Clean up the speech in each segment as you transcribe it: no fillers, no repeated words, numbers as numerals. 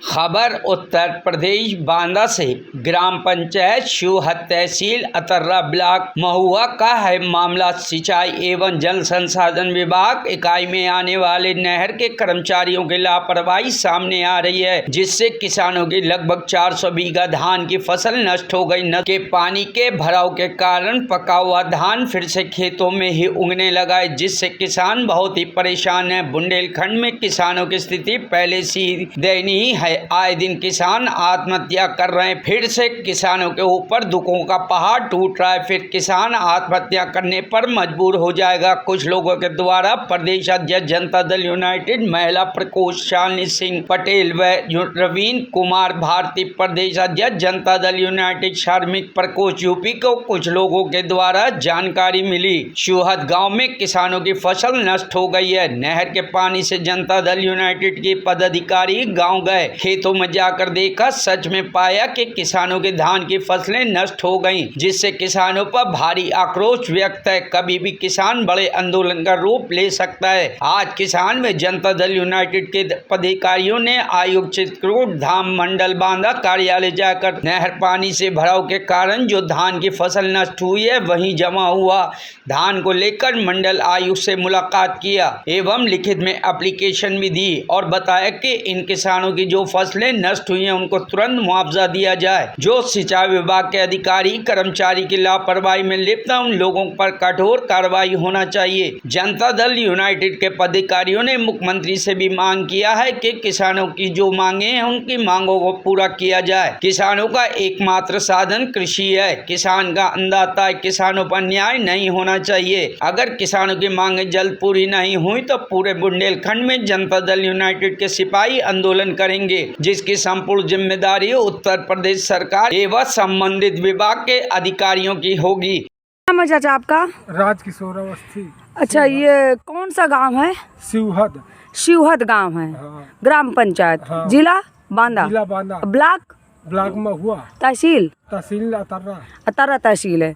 खबर उत्तर प्रदेश बांदा से। ग्राम पंचायत शिवहद तहसील अतर्रा ब्लॉक महुआ का है मामला। सिंचाई एवं जल संसाधन विभाग इकाई में आने वाले नहर के कर्मचारियों की लापरवाही सामने आ रही है, जिससे किसानों की लगभग 400 बीघा धान की फसल नष्ट हो गई। नदी के पानी के भराव के कारण पका हुआ धान फिर से खेतों में ही उगने लगा है, जिससे किसान बहुत ही परेशान है। बुंदेलखंड में किसानों की स्थिति पहले से ही दयनीय है। आए दिन किसान आत्महत्या कर रहे हैं। फिर से किसानों के ऊपर दुखों का पहाड़ टूट रहा है। फिर किसान आत्महत्या करने पर मजबूर हो जाएगा। कुछ लोगों के द्वारा प्रदेश अध्यक्ष जनता दल यूनाइटेड महिला प्रकोष्ठ शालिनी सिंह पटेल व रवीन कुमार भारती प्रदेश अध्यक्ष जनता दल यूनाइटेड श्रमिक प्रकोष्ठ यूपी को कुछ लोगों के द्वारा जानकारी मिली। शिवहद गाँव में किसानों की फसल नष्ट हो गई है। नहर के पानी से जनता दल यूनाइटेड के पदाधिकारी गाँव गए। खेतों में जाकर देखा, सच में पाया कि किसानों के धान की फसलें नष्ट हो गईं, जिससे किसानों पर भारी आक्रोश व्यक्त है। कभी भी किसान बड़े आंदोलन का रूप ले सकता है। आज किसान व जनता दल यूनाइटेड के पदाधिकारियों ने आयुक्त चित्रकूट धाम मंडल बांदा कार्यालय जाकर नहर पानी से भराव के कारण जो धान की फसल नष्ट हुई है वहीं जमा हुआ धान को लेकर मंडल आयुक्त से मुलाकात किया एवं लिखित में एप्लीकेशन भी दी और बताया कि इन किसानों की जो फसलें नष्ट हुई हैं उनको तुरंत मुआवजा दिया जाए। जो सिंचाई विभाग के अधिकारी कर्मचारी की लापरवाही में लिप्त हैं उन लोगों पर कठोर कार्रवाई होना चाहिए। जनता दल यूनाइटेड के पदाधिकारियों ने मुख्यमंत्री से भी मांग किया है कि किसानों की जो मांगे हैं उनकी मांगों को पूरा किया जाए। किसानों का एकमात्र साधन कृषि है। किसान का अन्नदाता है। किसानों पर न्याय नहीं होना चाहिए। अगर किसानों की मांगे जल्द पूरी नहीं हुई तो पूरे बुंदेलखंड में जनता दल यूनाइटेड के सिपाही आंदोलन करेंगे, जिसकी संपूर्ण जिम्मेदारी उत्तर प्रदेश सरकार एवं संबंधित विभाग के अधिकारियों की होगी। नाम है चाचा आपका? राजकिशोर अवस्थी। अच्छा, ये कौन सा गांव है? शिवहद। शिवहद गांव है। हाँ। ग्राम पंचायत। हाँ। जिला बांदा। जिला बांदा। ब्लॉक महुआ। तहसील अतर्रा। अतर्रा तहसील है।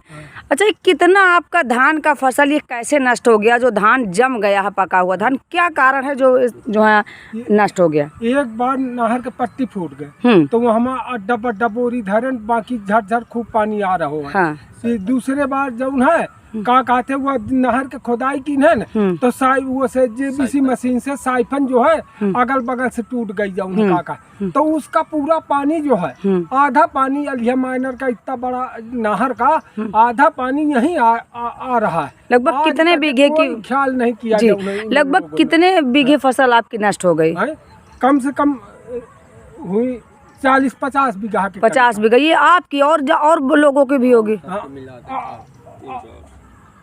अच्छा, ये कितना आपका धान का फसल ये कैसे नष्ट हो गया? जो धान जम गया है, पका हुआ धान, क्या कारण है जो है नष्ट हो गया? एक बार नहर के पट्टी फूट गए तो वो हमारा डब्बा बोरी धरन, बाकी झर खूब पानी आ रहा है। हाँ। दूसरे बार जब है का कहते वो नहर के खुदाई की है न, तो वो से जेबीसी मशीन से साइफन जो है अगल बगल से टूट गई जाऊन का तो उसका पूरा पानी जो है आधा पानी अलिया माइनर का इतना बड़ा नहर का आधा पानी यहीं आ रहा है। लगभग कितने बीघे की ख्याल नहीं किया जी, लगभग कितने बीघे फसल आपकी नष्ट हो गई? कम से कम हुई 40-50 बीघा की। 50 बीघा? ये आपकी और लोगों की भी होगी?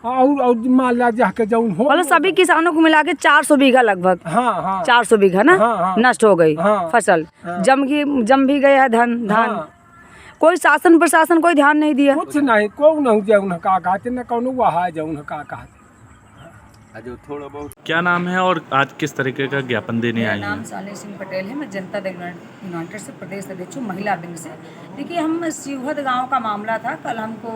और माला जाके जाऊन हो मतलब सभी किसानों को मिला के 400 बीघा लगभग। हाँ। 400 बीघा ना। हाँ। नष्ट हो गई। हाँ। फसल जम भी गया है धान। हाँ। कोई शासन प्रशासन कोई ध्यान नहीं दिया? कुछ नहीं, कौन नहीं जाऊन का कहते न कौन वहाँ जाऊन का कहते। थोड़ा बहुत क्या नाम है और आज किस तरीके का ज्ञापन देने आई हैं? मेरा नाम शालिनी सिंह पटेल है। मैं जनता दल यूनाइटेड से प्रदेश अध्यक्ष हूँ, महिला विंग से। देखिए, हम शिवहद गांव का मामला था। कल हमको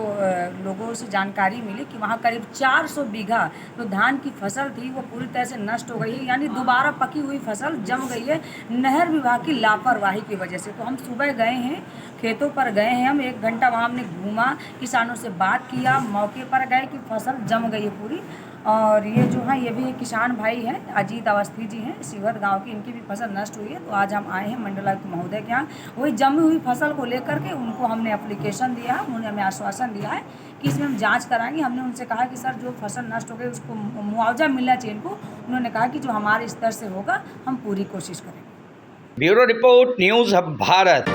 लोगों से जानकारी मिली कि वहाँ करीब 400 बीघा जो धान की फसल थी वो पूरी तरह से नष्ट हो गई है, यानी दोबारा पकी हुई फसल जम गई है नहर विभाग की लापरवाही की वजह से। तो हम सुबह गए हैं, खेतों पर गए हैं, हम 1 घंटा वहाँ हमने घूमा, किसानों से बात किया, मौके पर गए कि फसल जम गई है पूरी। और ये जो है ये भी एक किसान भाई हैं, अजीत अवस्थी जी हैं, शिवहद गांव की, इनकी भी फसल नष्ट हुई है। तो आज हम आए हैं मंडलायुक्त महोदय के यहाँ, वही जमी हुई फसल को लेकर के उनको हमने एप्लीकेशन दिया है। उन्होंने हमें आश्वासन दिया है कि इसमें हम जांच कराएंगे। हमने उनसे कहा कि सर, जो फसल नष्ट हो गई उसको मुआवजा मिलना चाहिए इनको। उन्होंने कहा कि जो हमारे स्तर से होगा हम पूरी कोशिश करेंगे। Bureau report, news hub Bharat.